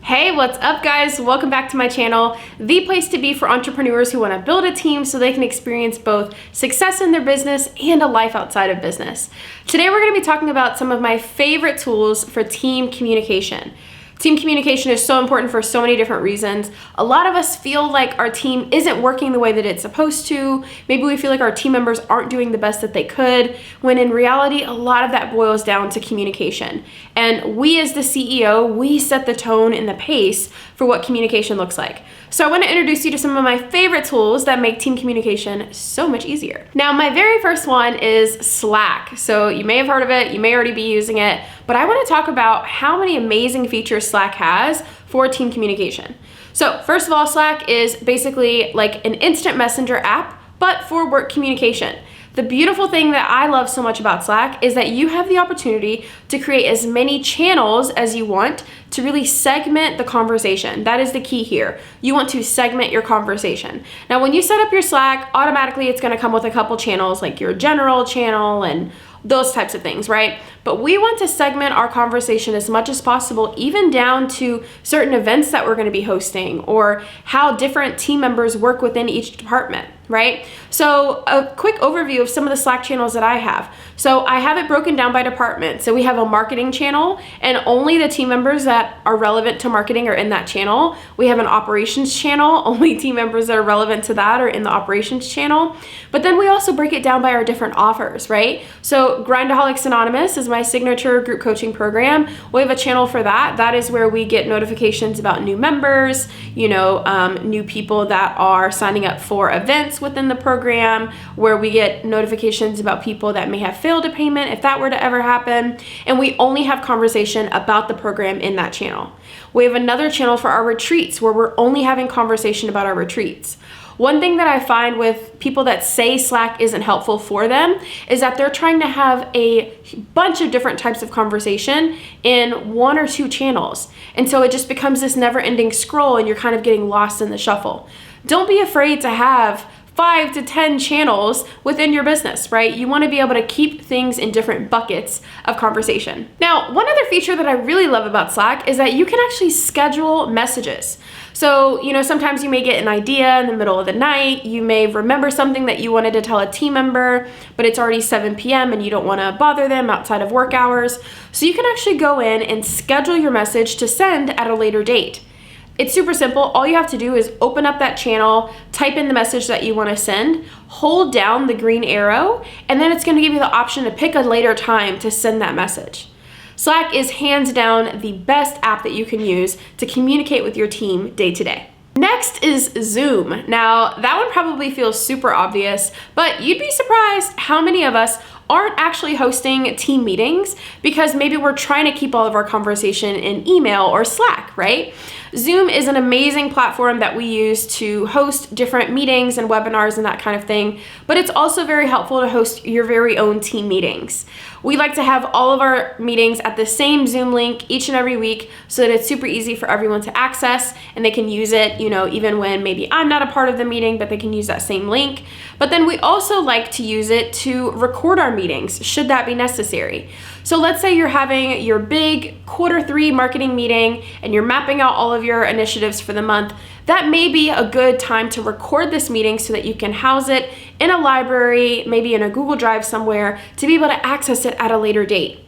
Hey, what's up guys? Welcome back to my channel, the place to be for entrepreneurs who want to build a team so they can experience both success in their business and a life outside of business. Today we're going to be talking about some of my favorite tools for team communication. Team communication is so important for so many different reasons. A lot of us feel like our team isn't working the way that it's supposed to. Maybe we feel like our team members aren't doing the best that they could, when in reality, a lot of that boils down to communication. And we as the CEO, we set the tone and the pace for what communication looks like. So I want to introduce you to some of my favorite tools that make team communication so much easier. Now, my very first one is Slack. So you may have heard of it, you may already be using it, but I want to talk about how many amazing features Slack has for team communication. So first of all, Slack is basically like an instant messenger app, but for work communication. The beautiful thing that I love so much about Slack is that you have the opportunity to create as many channels as you want to really segment the conversation. That is the key here. You want to segment your conversation. Now, when you set up your Slack, automatically it's gonna come with a couple channels like your general channel and those types of things, right? But we want to segment our conversation as much as possible, even down to certain events that we're going to be hosting or how different team members work within each department, right? So a quick overview of some of the Slack channels that I have. So I have it broken down by department. So we have a marketing channel, and only the team members that are relevant to marketing are in that channel. We have an operations channel. Only team members that are relevant to that are in the operations channel. But then we also break it down by our different offers, right? So Grindaholics Anonymous is my signature group coaching program. We have a channel for that. That is where we get notifications about new members, new people that are signing up for events within the program, where we get notifications about people that may have failed a payment if that were to ever happen. And we only have conversation about the program in that channel. We have another channel for our retreats where we're only having conversation about our retreats. One thing that I find with people that say Slack isn't helpful for them is that they're trying to have a bunch of different types of conversation in one or two channels. And so it just becomes this never-ending scroll and you're kind of getting lost in the shuffle. Don't be afraid to have 5 to 10 channels within your business, right? You want to be able to keep things in different buckets of conversation. Now, one other feature that I really love about Slack is that you can actually schedule messages. So, sometimes you may get an idea in the middle of the night. You may remember something that you wanted to tell a team member, but it's already 7 p.m. and you don't want to bother them outside of work hours. So you can actually go in and schedule your message to send at a later date. It's super simple. All you have to do is open up that channel, type in the message that you want to send, hold down the green arrow, and then it's going to give you the option to pick a later time to send that message. Slack is hands down the best app that you can use to communicate with your team day to day. Next is Zoom. Now, that one probably feels super obvious, but you'd be surprised how many of us aren't actually hosting team meetings because maybe we're trying to keep all of our conversation in email or Slack, right? Zoom is an amazing platform that we use to host different meetings and webinars and that kind of thing, but it's also very helpful to host your very own team meetings. We like to have all of our meetings at the same Zoom link each and every week so that it's super easy for everyone to access and they can use it, even when maybe I'm not a part of the meeting, but they can use that same link. But then we also like to use it to record our meetings, should that be necessary. So let's say you're having your big Q3 marketing meeting and you're mapping out all of your initiatives for the month. That may be a good time to record this meeting so that you can house it in a library, maybe in a Google Drive somewhere, to be able to access it at a later date.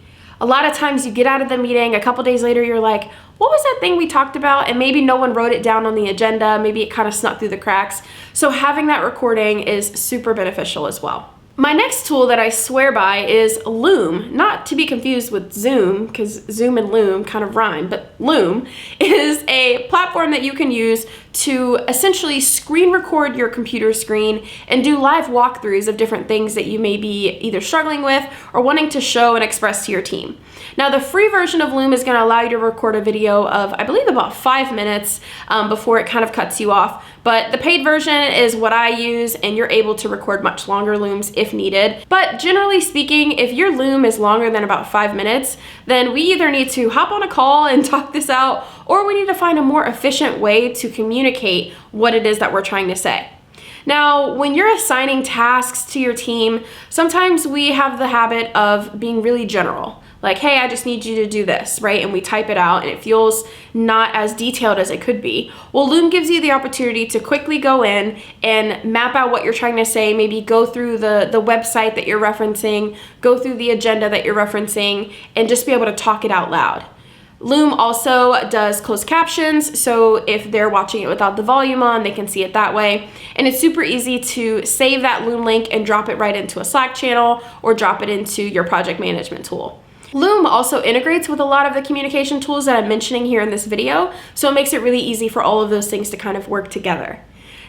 A lot of times you get out of the meeting, a couple days later, you're like, what was that thing we talked about? And maybe no one wrote it down on the agenda. Maybe it kind of snuck through the cracks. So having that recording is super beneficial as well. My next tool that I swear by is Loom, not to be confused with Zoom, because Zoom and Loom kind of rhyme, but Loom is a platform that you can use to essentially screen record your computer screen and do live walkthroughs of different things that you may be either struggling with or wanting to show and express to your team. Now, the free version of Loom is going to allow you to record a video of, I believe, about 5 minutes before it kind of cuts you off. But the paid version is what I use, and you're able to record much longer Looms if needed. But generally speaking, if your Loom is longer than about 5 minutes, then we either need to hop on a call and talk this out, or we need to find a more efficient way to communicate what it is that we're trying to say. Now, when you're assigning tasks to your team, sometimes we have the habit of being really general. like, hey, I just need you to do this, right? And we type it out and it feels not as detailed as it could be. Well, Loom gives you the opportunity to quickly go in and map out what you're trying to say, maybe go through the website that you're referencing, go through the agenda that you're referencing, and just be able to talk it out loud. Loom also does closed captions, so if they're watching it without the volume on, they can see it that way. And it's super easy to save that Loom link and drop it right into a Slack channel or drop it into your project management tool. Loom also integrates with a lot of the communication tools that I'm mentioning here in this video, so it makes it really easy for all of those things to kind of work together.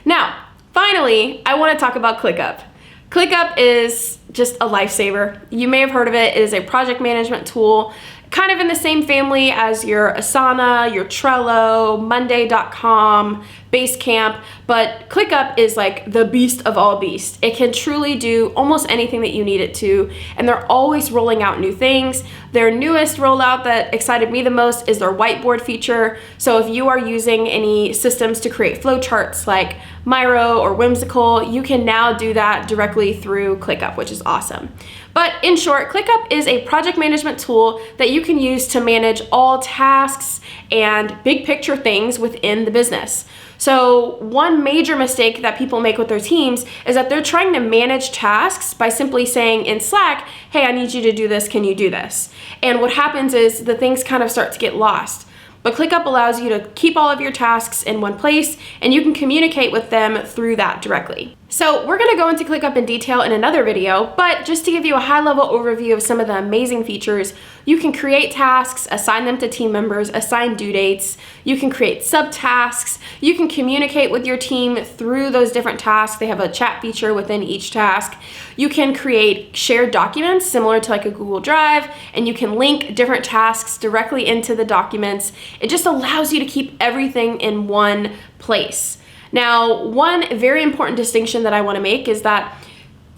Now, finally, I want to talk about ClickUp. ClickUp is just a lifesaver. You may have heard of it. It is a project management tool, kind of in the same family as your Asana, your Trello, Monday.com, Basecamp, but ClickUp is like the beast of all beasts. It can truly do almost anything that you need it to, and they're always rolling out new things. Their newest rollout that excited me the most is their whiteboard feature. So if you are using any systems to create flowcharts like Miro or Whimsical, you can now do that directly through ClickUp, which is awesome. But in short, ClickUp is a project management tool that you can use to manage all tasks and big picture things within the business. So one major mistake that people make with their teams is that they're trying to manage tasks by simply saying in Slack, hey, I need you to do this, can you do this? And what happens is the things kind of start to get lost. But ClickUp allows you to keep all of your tasks in one place, and you can communicate with them through that directly. So we're gonna go into ClickUp in detail in another video, but just to give you a high-level overview of some of the amazing features, you can create tasks, assign them to team members, assign due dates, you can create subtasks, you can communicate with your team through those different tasks. They have a chat feature within each task. You can create shared documents similar to like a Google Drive, and you can link different tasks directly into the documents. It just allows you to keep everything in one place. Now, one very important distinction that I want to make is that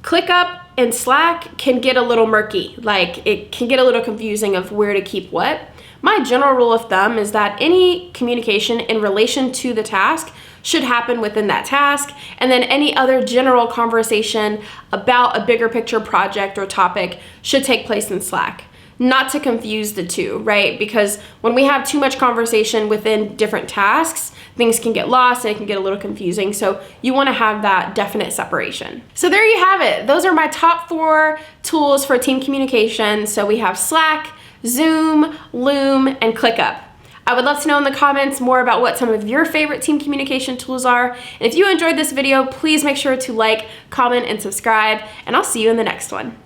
ClickUp and Slack can get a little murky. Like it can get a little confusing of where to keep what. My general rule of thumb is that any communication in relation to the task should happen within that task, and then any other general conversation about a bigger picture project or topic should take place in Slack. Not to confuse the two, right? Because when we have too much conversation within different tasks, things can get lost and it can get a little confusing. So you want to have that definite separation. So there you have it. Those are my top 4 tools for team communication. So we have Slack, Zoom, Loom, and ClickUp. I would love to know in the comments more about what some of your favorite team communication tools are. And if you enjoyed this video, please make sure to like, comment, and subscribe, and I'll see you in the next one.